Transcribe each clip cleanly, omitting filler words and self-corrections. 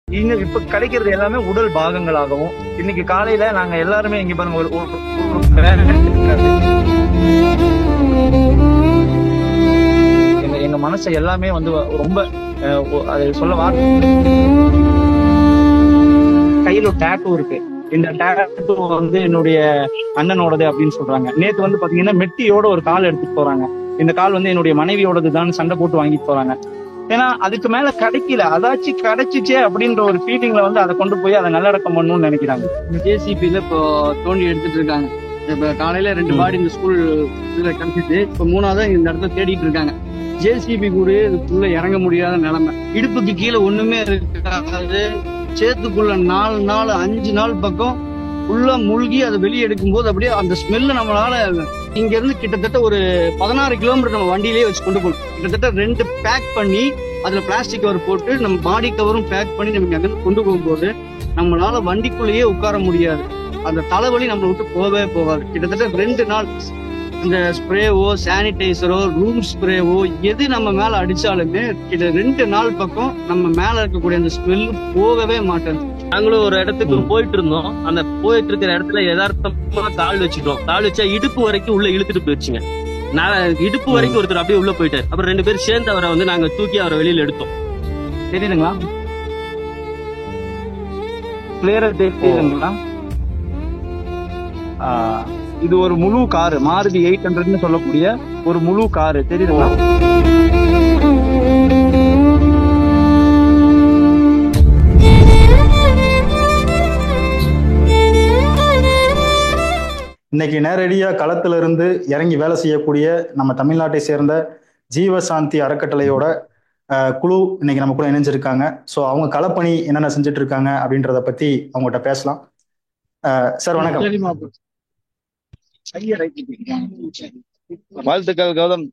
இங்க இப்ப கிடைக்கிறது எல்லாமே உடல் பாகங்களாகவும், இன்னைக்கு காலையில நாங்க எல்லாருமே இங்க பாருங்க எங்க மனசை எல்லாமே வந்து ரொம்ப அது சொல்ல கையில ஒரு டேட்டூ இருக்கு. இந்த டேட்டூ வந்து என்னுடைய அண்ணனோடது அப்படின்னு சொல்றாங்க. நேத்து வந்து பாத்தீங்கன்னா மெட்டியோட ஒரு கால் எடுத்துட்டு போறாங்க. இந்த கால் வந்து என்னுடைய மனைவியோடது தான் சண்டை போட்டு வாங்கிட்டு போறாங்க. ஏன்னா அதுக்கு மேல கிடைக்கல, அதாச்சும் கிடைச்சிச்சே அப்படின்ற ஒரு ஃபீலிங்ல வந்து அதை கொண்டு போய் அதை நல்லடக்கம் பண்ணணும்னு நினைக்கிறாங்க. ஜேசிபில இப்போ தோண்டி எடுத்துட்டு இருக்காங்க. இப்ப காலையில 2 பாடி இந்த ஸ்கூல் இதுல கிடைச்சிட்டு இப்ப 3ஆவதா இந்த இடத்துல தேடிட்டு இருக்காங்க. ஜேசிபி கூட இதுக்குள்ள இறங்க முடியாத நிலைமை. இடுப்புக்கு கீழே ஒண்ணுமே இருக்காது. சேத்துக்குள்ள 4 நாள் 5 நாள் பக்கம் உள்ள மூழ்கி அதை வெளியே எடுக்கும் போது அப்படியே அந்த ஸ்மெல்ல நம்மளால இங்க இருந்து கிட்டத்தட்ட ஒரு 16 கிலோமீட்டர் நம்ம வண்டியிலேயே வச்சு கொண்டு போகணும். கிட்டத்தட்ட 2 பேக் பண்ணி அதுல பிளாஸ்டிக் கவர் போட்டு நம்ம பாடி கவரும் பேக் பண்ணி நம்ம அங்கிருந்து கொண்டு போகும்போது நம்மளால வண்டிக்குள்ளேயே உட்கார முடியாது. அந்த தலைவலி நம்மளை விட்டு போகவே போகாது. கிட்டத்தட்ட 2 நாள் இந்த ஸ்ப்ரேவோ சானிடைசரோ ரூம் ஸ்ப்ரேவோ எது நம்ம மேல அடிச்சாலுமே கிட்ட 2 நாள் பக்கம் நம்ம மேல இருக்கக்கூடிய அந்த ஸ்மெல் போகவே மாட்டேங்குது. நாங்களும் ஒரு இடத்துக்கு போயிட்டு இருந்தோம். அந்த போயிட்டு இருக்கிற இடத்துல யதார்த்தமா கால் வச்சுட்டோம். கால் வச்சா இடுப்பு வரைக்கும் உள்ள இழுத்துட்டு போயிடுச்சுங்க. நான் இடுப்பு வரைக்கும் ஒருத்தர் அப்படியே உள்ள போயிட்டாரு. அப்புறம் 2 பேரும் சேர்ந்து அவரை வந்து நாங்க தூக்கி அவரை வெளியில எடுத்தோம். தெரியுதுங்களா? கிளியரா தெரியுதுங்களா? இது ஒரு முழு காரு, மாருதி 800ன்னு சொல்லக்கூடிய ஒரு முழு காரு. தெரியுதுங்களா? இன்னைக்கு நேரடியா களத்துல இருந்து இறங்கி வேலை செய்யக்கூடிய நம்ம தமிழ்நாட்டை சேர்ந்த ஜீவசாந்தி அறக்கட்டளையோட குழு இன்னைக்கு நம்ம கூட இணைஞ்சிருக்காங்க. ஸோ அவங்க களப்பணி என்னென்ன செஞ்சுட்டு இருக்காங்க அப்படின்றத பத்தி அவங்ககிட்ட பேசலாம். சார் வணக்கம். வாழ்த்துக்கள் கௌதம்.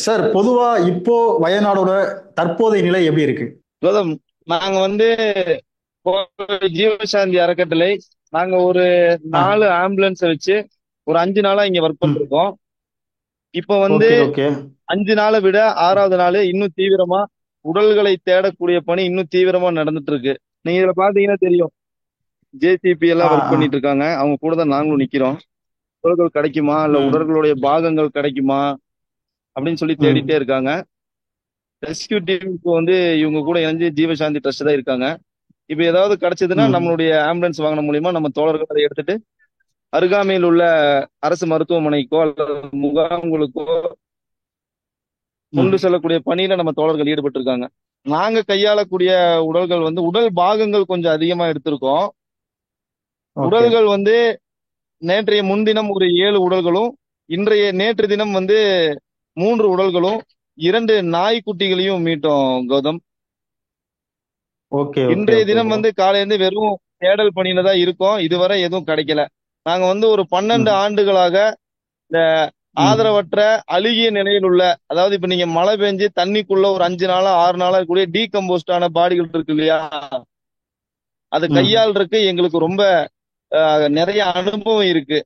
சார், பொதுவா இப்போ வயநாடோட தற்போதைய நிலை எப்படி இருக்கு? கௌதம், நாங்க வந்து ஜீவசாந்தி அறக்கட்டளை நாங்க ஒரு 4 ஆம்புலன்ஸ் வச்சு ஒரு 5 நாளா இங்க ஒர்க் பண்ணிருக்கோம். இப்ப வந்து 5 நாளை விட 6வது நாள் இன்னும் தீவிரமா உடல்களை தேடக்கூடிய பணி இன்னும் தீவிரமா நடந்துட்டு இருக்கு. நீங்க இதுல பாத்தீங்கன்னா தெரியும், ஜேசிபி எல்லாம் ஒர்க் பண்ணிட்டு இருக்காங்க. அவங்க கூட தான் நாங்களும் நிக்கிறோம். உடல்கள் கிடைக்குமா இல்ல உடல்களுடைய பாகங்கள் கிடைக்குமா அப்படின்னு சொல்லி தேடிட்டே இருக்காங்க. ரெஸ்கியூ டீம் இப்போ வந்து இவங்க கூட இணைஞ்சு ஜீவசாந்தி ட்ரஸ்ட் தான் இருக்காங்க. இப்ப ஏதாவது கிடைச்சதுன்னா நம்மளுடைய ஆம்புலன்ஸ் வாகனம் மூலியமா நம்ம தோழர்கள் அதை எடுத்துட்டு அருகாமையில் உள்ள அரசு மருத்துவமனைக்கோ அல்லது முகாம்களுக்கோ கொண்டு செல்லக்கூடிய பணியில நம்ம தோழர்கள் ஈடுபட்டு இருக்காங்க. நாங்க கையாளக்கூடிய உடல்கள் வந்து உடல் பாகங்கள் கொஞ்சம் அதிகமா எடுத்திருக்கோம். உடல்கள் வந்து நேற்றைய முன்தினம் ஒரு 7 உடல்களும் நேற்று தினம் வந்து 3 உடல்களும் 2 நாய்க்குட்டிகளையும் மீட்டோம் கௌதம். இன்றைய தினம் வந்து காலையில வெறும் தேடல் பணியில தான் இருக்கோம். இதுவரை எதுவும் கிடைக்கல. நாங்க வந்து ஒரு 12 ஆண்டுகளாக இந்த ஆதரவற்ற அழுகிய நிலையில் உள்ள, அதாவது இப்ப நீங்க மழை பெஞ்சு தண்ணிக்குள்ள ஒரு 5 நாளா 6 நாளா கூடிய டீகம்போஸ்டான பாடிகள் இருக்கு இல்லையா, அதை கையாளுறதுக்கு எங்களுக்கு ரொம்ப நிறைய அனுபவம் இருக்கு.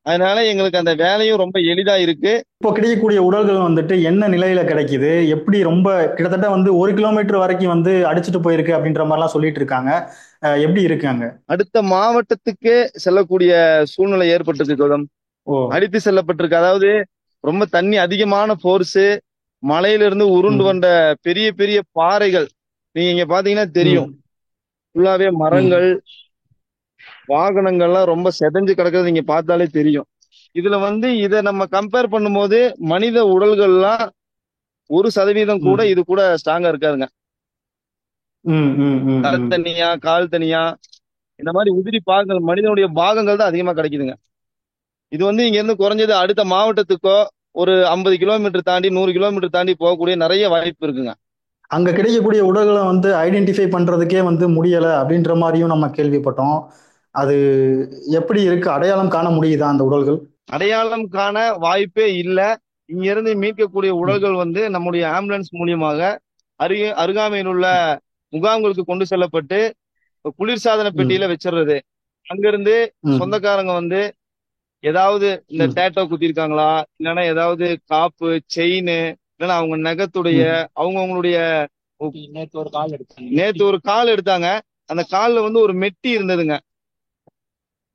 அதனால எங்களுக்கு அந்த வேலையும் ரொம்ப எளிதா இருக்கு. இப்போ கிடைக்கக்கூடிய உடல்கள் வந்துட்டு என்ன நிலையில கிடைக்குது, எப்படி ரொம்ப கிட்டத்தட்ட வந்து 1 கிலோமீட்டர் வரைக்கும் வந்து அடிச்சுட்டு போயிருக்கு அப்படின்ற மாதிரிலாம் சொல்லிட்டு இருக்காங்க. எப்படி இருக்காங்க? அடுத்த மாவட்டத்துக்கு செல்லக்கூடிய சூழ்நிலை ஏற்பட்டிருக்கு கௌதம். அடித்து செல்லப்பட்டிருக்கு. அதாவது ரொம்ப தண்ணி அதிகமான போர்ஸ், மலையிலிருந்து உருண்டு வந்த பெரிய பெரிய பாறைகள். நீங்க இங்க பாத்தீங்கன்னா தெரியும், ஃபுல்லாவே மரங்கள், வாகனங்கள்லாம் ரொம்ப செதஞ்சு கிடக்குறது நீங்க பார்த்தாலே தெரியும். இதுல வந்து இதை நம்ம கம்பேர் பண்ணும்போது மனித உடல்கள்லாம் 1% கூட இது கூட ஸ்ட்ராங்கா இருக்காதுங்க. தனியா கால் தனியா இந்த மாதிரி உதிரி பாகங்கள், மனிதனுடைய பாகங்கள் தான் அதிகமா கிடைக்குதுங்க. இது வந்து இங்க இருந்து குறைஞ்சது அடுத்த மாவட்டத்துக்கோ ஒரு 50 கிலோமீட்டர் தாண்டி 100 கிலோமீட்டர் தாண்டி போகக்கூடிய நிறைய வாய்ப்பு இருக்குங்க. அங்க கிடைக்கக்கூடிய உடல்களை வந்து ஐடென்டிஃபை பண்றதுக்கே வந்து முடியல அப்படின்ற மாதிரியும் நம்ம கேள்விப்பட்டோம். அது எப்படி இருக்கு? அடையாளம் காண முடியுதா அந்த உடல்கள்? அடையாளம் காண வாய்ப்பே இல்லை. இங்க இருந்து மீட்கக்கூடிய உடல்கள் வந்து நம்முடைய ஆம்புலன்ஸ் மூலியமாக அருகாமையில் உள்ள முகாம்களுக்கு கொண்டு செல்லப்பட்டு குளிர்சாதன பெட்டியில வச்சிடுறது. அங்கிருந்து சொந்தக்காரங்க வந்து ஏதாவது இந்த டேட்டோ குத்திருக்காங்களா, இல்லைன்னா ஏதாவது காப்பு, செயின், இல்லைன்னா அவங்க நகத்துடைய அவங்கவுங்களுடைய நேத்து ஒரு கால் எடுத்தாங்க. அந்த கால்ல வந்து ஒரு மெட்டி இருந்ததுங்க.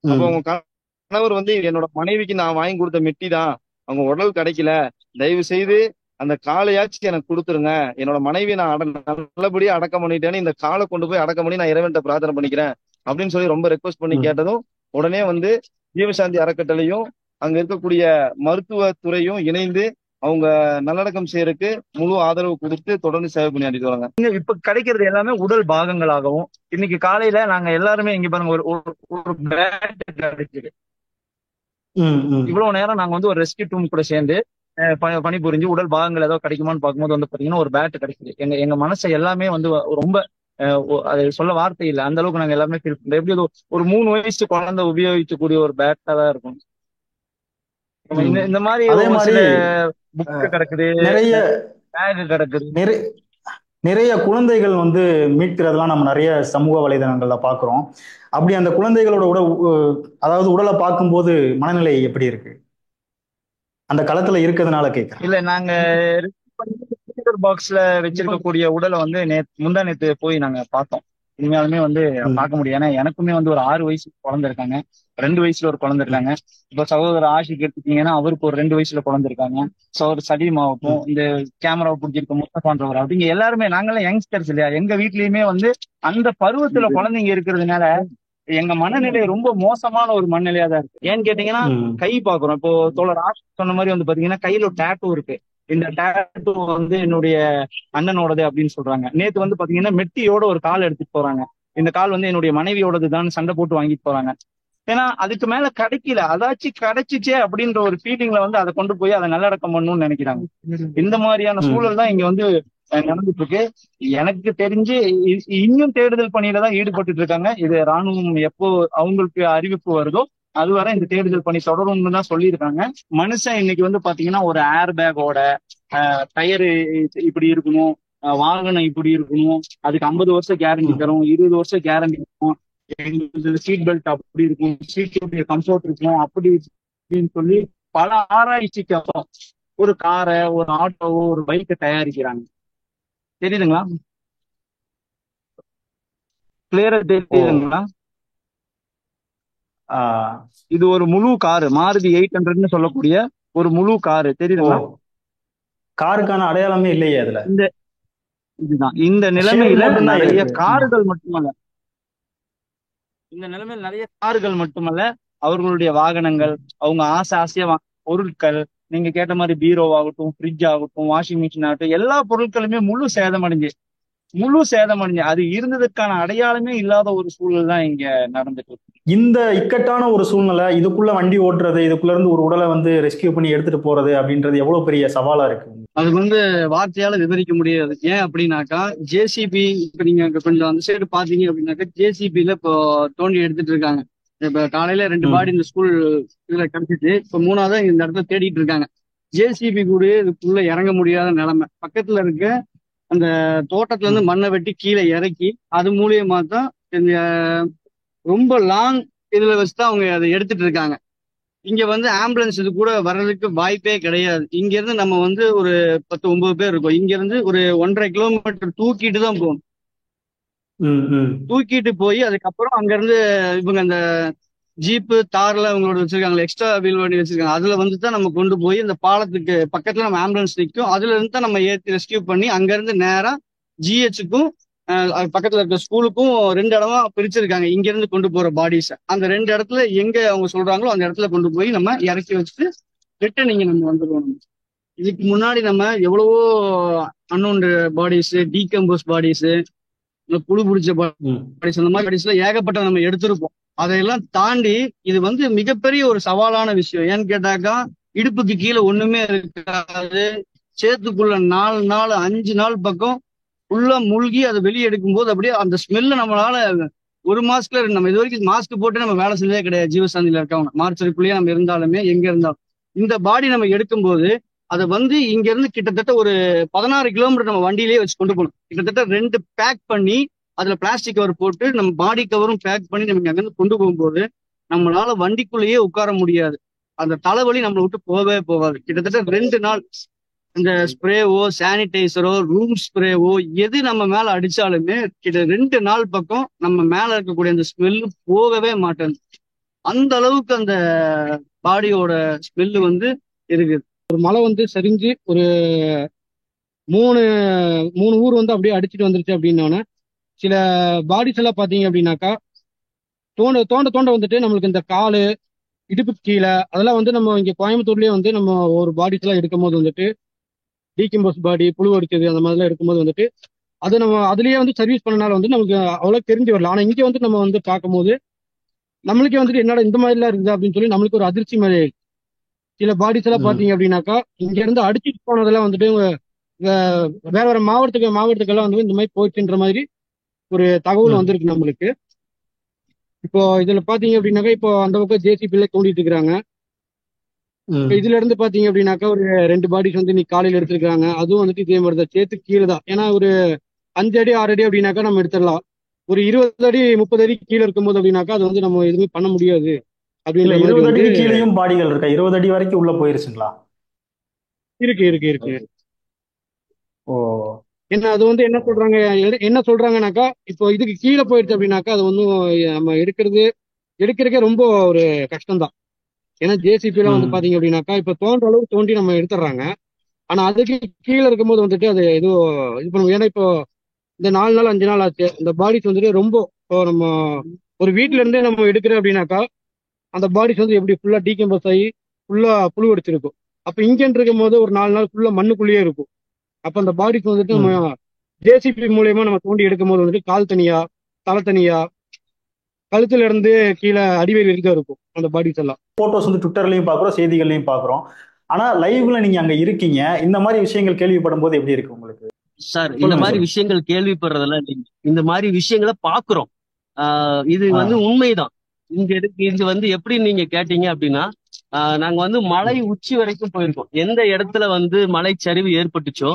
அப்போ அவங்க கணவர் வந்து என்னோட மனைவிக்கு நான் வாங்கி கொடுத்த மெட்டி தான், அவங்க உடல் கிடைக்கல, தயவு செய்து அந்த காலையாச்சும் எனக்கு கொடுத்துருங்க, என்னோட மனைவியை நான் நல்லபடியா அடக்கம் பண்ணிட்டேன்னு இந்த காலை கொண்டு போய் அடக்கம் பண்ணி நான் இறைவன்ட்ட பிரார்த்தனை பண்ணிக்கிறேன் அப்படின்னு சொல்லி ரொம்ப ரெக்வஸ்ட் பண்ணி கேட்டதும் உடனே வந்து ஜீவசாந்தி அறக்கட்டளையும் அங்க இருக்கக்கூடிய மருத்துவத்துறையும் இணைந்து அவங்க நல்லடக்கம் செய்யறதுக்கு முழு ஆதரவு கொடுத்து தொடர்ந்து சேவை பண்ணிட்டு வராங்க. இப்ப கிடைக்கிறது எல்லாமே உடல் பாகங்களாகவும், இன்னைக்கு காலையில நாங்க எல்லாருமே இங்க பாருங்க ஒரு பேட் கிடைக்குது. இவ்வளவு நேரம் நாங்க வந்து ஒரு ரெஸ்கியூ டீம் கூட சேர்ந்து பணிபுரிஞ்சு உடல் பாகங்கள் ஏதோ கிடைக்குமான்னு பார்க்கும்போது வந்து பாத்தீங்கன்னா ஒரு பேட் கிடைக்குது. எங்க மனசை எல்லாமே வந்து ரொம்ப அது சொல்ல வார்த்தை இல்லை, அந்த அளவுக்கு நாங்க எல்லாருமே ஃபீல் பண்றோம். எப்படி ஒரு 3 வயசு குழந்தை உபயோகிக்கக்கூடிய ஒரு பேட்டா தான் இருக்கும். இந்த மாதிரி புக்கு கிடக்குது, நிறைய பேக் கிடக்குது. நிறைய குழந்தைகள் வந்து மீட்கிறதெல்லாம் நம்ம நிறைய சமூக வலைதளங்கள்ல பாக்குறோம். அப்படி அந்த குழந்தைகளோட அதாவது உடலை பார்க்கும்போது மனநிலை எப்படி இருக்கு? அந்த களத்துல இருக்கிறதுனால கேட்கிறேன். இல்ல, நாங்க பாக்ஸ்ல வச்சிருக்கக்கூடிய உடலை வந்து முந்தா நேத்து போய் நாங்க பார்த்தோம். உண்மையாலுமே வந்து பார்க்க முடியும். ஏன்னா எனக்குமே வந்து ஒரு 6 வயசு குழந்தை இருக்காங்க, 2 வயசுல ஒரு குழந்தை இருக்காங்க. இப்ப சகோதரர் ஆஷிக் எடுத்துட்டீங்கன்னா அவருக்கு ஒரு 2 வயசுல குழந்தை இருக்காங்க. சகோதரர் சலீம் ஆகட்டும், இந்த கேமராவை பிடிச்சிருக்க முஸ்தபான்றவர் அப்படிங்க எல்லாருமே நாங்களாம் யங்ஸ்டர்ஸ் இல்லையா. எங்க வீட்லயுமே வந்து அந்த பருவத்துல குழந்தைங்க இருக்கிறதுனால எங்க மனநிலை ரொம்ப மோசமான ஒரு மனநிலையா தான் இருக்கு. ஏன்னு கேட்டீங்கன்னா கை பாக்குறோம். இப்போ தோழர் ஆஷிக் சொன்ன மாதிரி வந்து பாத்தீங்கன்னா கையில ஒரு டேட்டூ இருக்கு. இந்த டேட்டூ வந்து என்னுடைய அண்ணனோடது அப்படின்னு சொல்றாங்க. நேத்து வந்து பாத்தீங்கன்னா மெட்டியோட ஒரு கால் எடுத்துட்டு போறாங்க. இந்த கால் வந்து என்னுடைய மனைவியோடதுதான் சண்டை போட்டு வாங்கிட்டு போறாங்க. ஏன்னா அதுக்கு மேல கிடைக்கல, அதாச்சும் கிடைச்சிச்சே அப்படின்ற ஒரு ஃபீலிங்ல வந்து அதை கொண்டு போய் அதை நல்லடக்கம் பண்ணணும்னு நினைக்கிறாங்க. இந்த மாதிரியான சூழல் தான் இங்க வந்து நடந்துட்டு இருக்கு. எனக்கு தெரிஞ்சு இன்னும் தேடுதல் பணியில தான் ஈடுபட்டு இருக்காங்க. இது ராணுவம் எப்போ அவங்களுக்கு அறிவிப்பு வருதோ அதுவரை இந்த தேடுதல் பணி தொடரும்னு தான் சொல்லியிருக்காங்க. மனுஷன் இன்னைக்கு வந்து பாத்தீங்கன்னா ஒரு ஏர் பேக்கோட டயரு இப்படி இருக்கணும், வாகனம் இப்படி இருக்கணும், அதுக்கு 50 வருஷம் கேரண்டி தரும், 20 வருஷம் கேரண்டி இருக்கும், சீட் பெல்ட் அப்படி இருக்கும், சீட்டுடைய கம்ஃபர்ட் இருக்கும், அப்படி இப்படின்னு சொல்லி பல ஆராய்ச்சிக்கு அப்புறம் ஒரு காரை, ஒரு ஆட்டோவோ, ஒரு பைக்கை தயாரிக்கிறாங்க. தெரியுதுங்களா? கிளியரா தெரியுதுங்களா? இது ஒரு முழு காரு, மாருதி 800ன்னு சொல்லக்கூடிய ஒரு முழு காரு. தெரியுதுங்களா? காருக்கான அடையாளமே இல்லையே அதுல. இதுதான் இந்த நிலைமையில நிறைய கார்கள் மட்டுமல்ல, இந்த நிலைமையில் நிறைய கார்கள் மட்டுமல்ல, அவர்களுடைய வாகனங்கள், அவங்க ஆசையா பொருட்கள், நீங்க கேட்ட மாதிரி பீரோ ஆகட்டும், ஃப்ரிட்ஜ் ஆகட்டும், வாஷிங் மிஷின் ஆகட்டும், எல்லா பொருட்களுமே முழு சேதமடைஞ்சு அது இருந்ததுக்கான அடையாளமே இல்லாத ஒரு சூழல் தான் இங்க நடந்துட்டு இருக்கு. இந்த இக்கட்டான ஒரு சூழ்நிலை, இதுக்குள்ள வண்டி ஓட்டுறது, இதுக்குள்ள இருந்து ஒரு உடலை வந்து ரெஸ்கியூ பண்ணி எடுத்துட்டு போறது அப்படின்றது எவ்வளவு பெரிய சவாலா இருக்கு. அது வந்து வார்த்தையால விவரிக்க முடியாது. ஏன் அப்படின்னாக்கா ஜேசிபி, இப்ப நீங்க கொஞ்சம் அந்த சைடு பாத்தீங்க அப்படின்னாக்கா ஜேசிபில இப்போ தோண்டி எடுத்துட்டு இருக்காங்க. இப்ப காலையில 2 பாடி இந்த ஸ்கூல் இதுல கிடைச்சிட்டு இப்ப 3ஆவது இந்த இடத்துல தேடிட்டு இருக்காங்க. ஜேசிபி கூட இதுக்குள்ள இறங்க முடியாத நிலைமை. பக்கத்துல இருக்க அந்த தோட்டத்துல இருந்து மண்ணை வெட்டி கீழே இறக்கி அது மூலியமா தான் இந்த ரொம்ப லாங் இதுல வச்சுதான் அவங்க அதை எடுத்துட்டு இருக்காங்க. இங்க வந்து ஆம்புலன்ஸ் இது கூட வர்றதுக்கு வாய்ப்பே கிடையாது. இங்க இருந்து நம்ம வந்து ஒரு 10-9 பேர் இருக்கோம். இங்க இருந்து ஒரு 1.5 கிலோமீட்டர் தூக்கிட்டு தான் போகணும். தூக்கிட்டு போய் அதுக்கப்புறம் அங்க இருந்து இவங்க அந்த ஜீப்பு தார்ல அவங்களோட வச்சிருக்காங்க, எக்ஸ்ட்ரா வீல் வண்டி வச்சிருக்காங்க, அதுல வந்து தான் நம்ம கொண்டு போய் இந்த பாலத்துக்கு பக்கத்துல நம்ம ஆம்புலன்ஸ் நிற்கும், அதுல இருந்து தான் நம்ம ஏற்றி ரெஸ்கியூ பண்ணி அங்க இருந்து நேரா ஜிஹெச்சுக்கும் பக்கத்துல இருக்க ஸ்கூலுக்கும் 2 இடமா பிரிச்சிருக்காங்க. இங்க இருந்து கொண்டு போற பாடிஸ் அந்த 2 இடத்துல எங்க அவங்க சொல்றாங்களோ அந்த இடத்துல கொண்டு போய் நம்ம இறக்கி வச்சுட்டு ரிட்டர்ன் இங்க நம்ம வந்துடுவோம். இதுக்கு முன்னாடி நம்ம எவ்வளவோ அன்னோன் பாடிஸ், டீகம்போஸ் பாடிஸ், புழு பிடிச்ச பாடிஸ், அந்த மாதிரி பாடிஸ்ல ஏகப்பட்ட நம்ம எடுத்திருப்போம். அதையெல்லாம் தாண்டி இது வந்து மிகப்பெரிய ஒரு சவாலான விஷயம். ஏன்னு கேட்டாக்கா இடுப்புக்கு கீழே ஒண்ணுமே இருக்காது, சேத்துக்குள்ள 4 நாள் 5 நாள் பக்கம் உள்ள மூழ்கி அதை வெளியே எடுக்கும் போது அப்படியே அந்த ஸ்மெல்ல நம்மளால 1 மாசத்துல நம்ம இது வரைக்கும் மாஸ்க் போட்டு நம்ம வேலை செஞ்சதே கிடையாது. ஜீவசாந்தியில இருக்கவங்க மார்ச்சரிக்குள்ளேயே நம்ம இருந்தாலுமே எங்க இருந்தாலும் இந்த பாடி நம்ம எடுக்கும் போது அதை வந்து இங்க இருந்து கிட்டத்தட்ட ஒரு 16 கிலோமீட்டர் நம்ம வண்டியிலேயே வச்சு கொண்டு போகணும். கிட்டத்தட்ட 2 பேக் பண்ணி அதுல பிளாஸ்டிக் கவர் போட்டு நம்ம பாடி கவரும் பேக் பண்ணி நம்ம அங்கிருந்து கொண்டு போகும்போது நம்மளால வண்டிக்குள்ளேயே உட்கார முடியாது. அந்த தலைவலி நம்மளை விட்டு போகவே போகாது. கிட்டத்தட்ட 2 நாள் இந்த ஸ்ப்ரேவோ சானிடைசரோ ரூம் ஸ்ப்ரேவோ எது நம்ம மேல அடிச்சாலுமே கிட்ட 2 நாள் பக்கம் நம்ம மேல இருக்கக்கூடிய அந்த ஸ்மெல்லு போகவே மாட்டேங்குது. அந்த அளவுக்கு அந்த பாடியோட ஸ்மெல்லு வந்து இருக்குது. ஒரு மழை வந்து சரிஞ்சு ஒரு 3 ஊர் வந்து அப்படியே அடிச்சுட்டு வந்துருச்சு அப்படின்னோடனே சில பாடிஸ் எல்லாம் பாத்தீங்க அப்படின்னாக்கா தோண்ட தோண்ட தோண்ட வந்துட்டு நம்மளுக்கு இந்த காலு இடுப்பு கீழே அதெல்லாம் வந்து நம்ம இங்க கோயம்புத்தூர்லயே வந்து நம்ம ஒரு பாடிஸ் எல்லாம் எடுக்கும் போது வந்துட்டு டீகம்போஸ் பாடி புழு அடிச்சது அந்த மாதிரிலாம் எடுக்கும்போது வந்துட்டு அது நம்ம அதுலயே வந்து சர்வீஸ் பண்ணனால வந்து நமக்கு அவ்வளவு தெரிஞ்சு வரல. ஆனா இங்க வந்து நம்ம வந்து பார்க்கும்போது நம்மளுக்கே வந்துட்டு என்னடா இந்த மாதிரி எல்லாம் இருக்குது அப்படின்னு சொல்லி நம்மளுக்கு ஒரு அதிர்ச்சி மாதிரி ஆயிடுச்சு. சில பாடிஸ் எல்லாம் பாத்தீங்க அப்படின்னாக்கா இங்க இருந்து அடிச்சுட்டு போனதெல்லாம் வந்துட்டு வேற வேற மாவட்டத்துக்கெல்லாம் வந்து இந்த மாதிரி போயிடுச்சுன்ற மாதிரி ஒரு தகவல் வந்திருக்கு நம்மளுக்கு. இப்போ இதுல பாத்தீங்க அப்படின்னாக்கா இப்போ அந்த பக்கம் ஜேசிபில தோண்டிட்டு இருக்கிறாங்க. இதுல இருந்து பாத்தீங்க அப்படின்னாக்கா ஒரு 2 பாடிஸ் வந்து இன்னைக்கு காலையில எடுத்திருக்காங்க. அதுவும் வந்துட்டு இதே மாதிரி தான் சேர்த்து கீழே தான். ஏன்னா ஒரு 5 அடி 6 அடி அப்படின்னாக்கா நம்ம எடுத்துடலாம். ஒரு 20 அடி 30 அடி கீழே இருக்கும்போது அப்படின்னாக்கா அது வந்து நம்ம எதுவுமே பண்ண முடியாது அப்படின்ற 20 அடிக்கு கீழேயும் பாடிகள் இருக்கா? 20 அடி வரைக்கும் உள்ள போயிருச்சுங்களா? இருக்கு. ஓ, என்ன அது வந்து என்ன சொல்றாங்கனாக்கா இப்போ இதுக்கு கீழே போயிடுச்சு அப்படின்னாக்கா அது வந்து நம்ம எடுக்கிறதுக்கே ரொம்ப ஒரு கஷ்டம் தான். ஏன்னா ஜேசிபி எல்லாம் வந்து பாத்தீங்க அப்படின்னாக்கா இப்ப தோன்ற அளவுக்கு தோண்டி நம்ம எடுத்துடுறாங்க. ஆனா அதுக்கு கீழே இருக்கும்போது வந்துட்டு அது எதுவும் இது பண்ணுவோம். ஏன்னா இப்போ இந்த 4 நாள் 5 நாள் ஆச்சு இந்த பாடிஸ் வந்துட்டு ரொம்ப நம்ம ஒரு வீட்டுல இருந்தே நம்ம எடுக்கிறோம் அப்படின்னாக்கா அந்த பாடிஸ் வந்து எப்படி ஃபுல்லா டீகம்போஸ் ஆகி ஃபுல்லா புழு அடிச்சிருக்கும். அப்ப இங்கன்னு இருக்கும் போது ஒரு 4 நாள் ஃபுல்லா மண்ணுக்குள்ளேயே இருக்கும். அப்ப அந்த பாடிஸ் வந்துட்டு நம்ம ஜேசிபி மூலியமா நம்ம தோண்டி எடுக்கும் போது வந்துட்டு கால் தனியா தலை தனியா கழுத்துல இருந்து கீழே அடிவேல் இருக்க இருக்கும் அந்த பாடிஸ் எல்லாம். போட்டோஸ் வந்து ட்விட்டர்லயும் பாக்குறோம், செய்திகள்லயும் பாக்குறோம். ஆனா லைவ்ல நீங்க அங்க இருக்கீங்க, இந்த மாதிரி விஷயங்கள் கேள்விப்படும் போது எப்படி இருக்கு உங்களுக்கு? சார் இந்த மாதிரி விஷயங்கள் கேள்விப்படுறதெல்லாம் இல்லைங்க. இந்த மாதிரி விஷயங்களை பாக்குறோம். இது வந்து உண்மைதான். இது வந்து எப்படி நீங்க கேட்டீங்க அப்படின்னா நாங்க வந்து மலை உச்சி வரைக்கும் போயிருக்கோம். எந்த இடத்துல வந்து மலை சரிவு ஏற்பட்டுச்சோ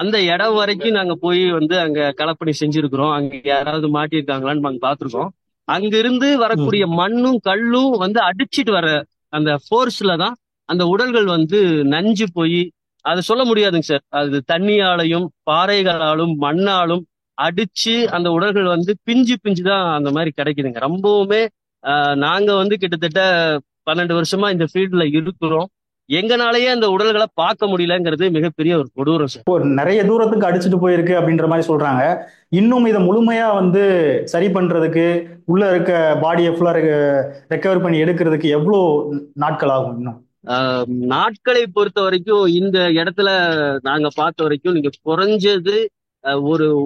அந்த இடம் வரைக்கும் நாங்க போய் வந்து அங்க களப்பணி செஞ்சிருக்கிறோம். அங்க யாராவது மாட்டியிருக்காங்களான்னு நாங்க பாத்துருக்கோம். அங்கிருந்து வரக்கூடிய மண்ணும் கல்லும் வந்து அடிச்சிட்டு வர அந்த போர்ஸ்ல தான் அந்த உடல்கள் வந்து நஞ்சு போய் அதை சொல்ல முடியாதுங்க சார். அது தண்ணியாலையும் பாறைகளாலும் மண்ணாலும் அடிச்சு அந்த உடல்கள் வந்து பிஞ்சு தான் அந்த மாதிரி கிடைக்குதுங்க. ரொம்பவுமே நாங்க வந்து கிட்டத்தட்ட 12 வருஷமா இந்த ஃபீல்ட்ல இருக்கிறோம். எங்கனாலேயே அந்த உடல்களை பார்க்க முடியலங்கிறது மிகப்பெரிய ஒரு கொடூரம் சார். இப்போ நிறைய தூரத்துக்கு அடிச்சுட்டு போயிருக்கு அப்படின்ற மாதிரி சொல்றாங்க. இன்னும் இதை முழுமையா வந்து சரி பண்றதுக்கு உள்ள இருக்க பாடியை ஃபுல்லா ரெக்கவர் பண்ணி எடுக்கிறதுக்கு எவ்வளவு நாட்கள் ஆகும்? இன்னும் நாட்களை பொறுத்த வரைக்கும் இந்த இடத்துல நாங்க பார்த்த வரைக்கும் நீங்க குறைஞ்சது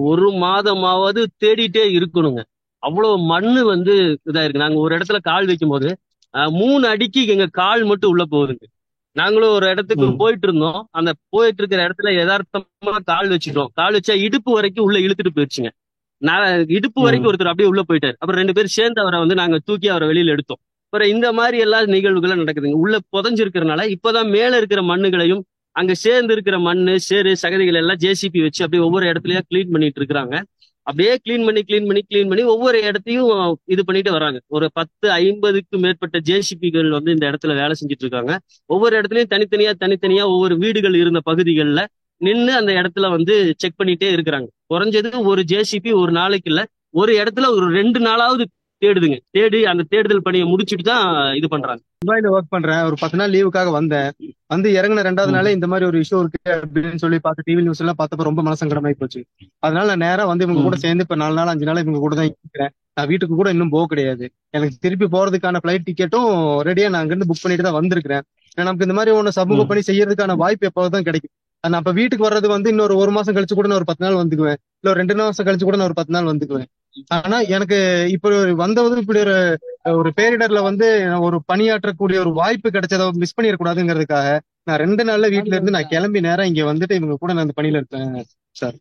ஒரு மாதமாவது தேடிட்டே இருக்கணுங்க. அவ்வளவு மண்ணு வந்து இதா இருக்கு. நாங்க ஒரு இடத்துல கால் வைக்கும் போது 3 அடிக்கு எங்க கால் மட்டும் உள்ள போகுதுங்க. நாங்களும் ஒரு இடத்துக்கு போயிட்டு இருந்தோம். அந்த போயிட்டு இருக்கிற இடத்துல யதார்த்தமா கால் வச்சுட்டோம். கால் வச்சா இடுப்பு வரைக்கும் உள்ள இழுத்துட்டு போயிடுச்சுங்க. நான் இடுப்பு வரைக்கும் ஒருத்தர் அப்படியே உள்ள போயிட்டாரு. அப்புறம் 2 பேர் சேர்ந்து அவரை வந்து நாங்க தூக்கி அவரை வெளியில எடுத்தோம். அப்புறம் இந்த மாதிரி எல்லா நிகழ்வுகளும் நடக்குதுங்க. உள்ள புதஞ்சிருக்கிறதுனால இப்பதான் மேல இருக்கிற மண்ணுகளையும் அங்க சேர்ந்து இருக்கிற மண்ணு சேறு சகதிகள் எல்லாம் ஜேசிபி வச்சு அப்படியே ஒவ்வொரு இடத்துலயா கிளீன் பண்ணிட்டு இருக்கிறாங்க. அப்படியே கிளீன் பண்ணி ஒவ்வொரு இடத்தையும் இது பண்ணிட்டு வராங்க. ஒரு 10-50க்கும் மேற்பட்ட ஜேசிபிகள் வந்து இந்த இடத்துல வேலை செஞ்சுட்டு இருக்காங்க. ஒவ்வொரு இடத்துலயும் தனித்தனியா ஒவ்வொரு வீடுகள் இருந்த பகுதிகளில் நின்று அந்த இடத்துல வந்து செக் பண்ணிட்டே இருக்கிறாங்க. குறைஞ்சது ஒரு ஜேசிபி ஒரு நாளைக்கு இல்ல, ஒரு இடத்துல ஒரு 2 நாளாவது தேடுதுங்க. அந்த தேடுதல் பணியை முடிச்சுட்டு தான் இது பண்றாங்க. துபாயில ஒர்க் பண்றேன். ஒரு 10 நாள் லீவுக்காக வந்தேன். வந்து இறங்கின 2வது நாளே இந்த மாதிரி ஒரு இஷ்யூ இருக்கு அப்படின்னு சொல்லி பார்த்து டிவி நியூஸ் எல்லாம் பார்த்தப்ப ரொம்ப மனசங்கடமாயி போச்சு. அதனால நான் நேரா வந்து இவங்க கூட சேர்ந்து இப்ப 4 நாள் 5 நாள் இவங்க கூட தான் இருக்கிறேன். நான் வீட்டுக்கு கூட இன்னும் போக கிடையாது. எனக்கு திருப்பி போறதுக்கான பிளைட் டிக்கெட்டும் ரெடியா நான் அங்கிருந்து புக் பண்ணிட்டு தான் வந்திருக்கிறேன். நமக்கு இந்த மாதிரி ஒண்ணு சமூக பணி செய்யறதுக்கான வாய்ப்பு எப்போதான் கிடைக்கும். நான் அப்ப வீட்டுக்கு வர்றது வந்து இன்னொரு 1 மாசம் கழிச்சு கூட நான் ஒரு 10 நாள் வந்துக்குவேன். இல்ல ஒரு 2 மாசம் கழிச்சு கூட நான் ஒரு 10 நாள் வந்துக்குவேன். ஆனா எனக்கு இப்ப வந்தது இப்படி ஒரு பேரிடர்ல வந்து ஒரு பணியாற்றக்கூடிய ஒரு வாய்ப்பு கிடைச்சதை மிஸ் பண்ணிடக்கூடாதுங்கிறதுக்காக நான் 2 நாள்ல வீட்டுல இருந்து நான் கிளம்பி நேரம் இங்க வந்துட்டு இவங்க கூட நான் அந்த பணியில இருக்கேன் சார்.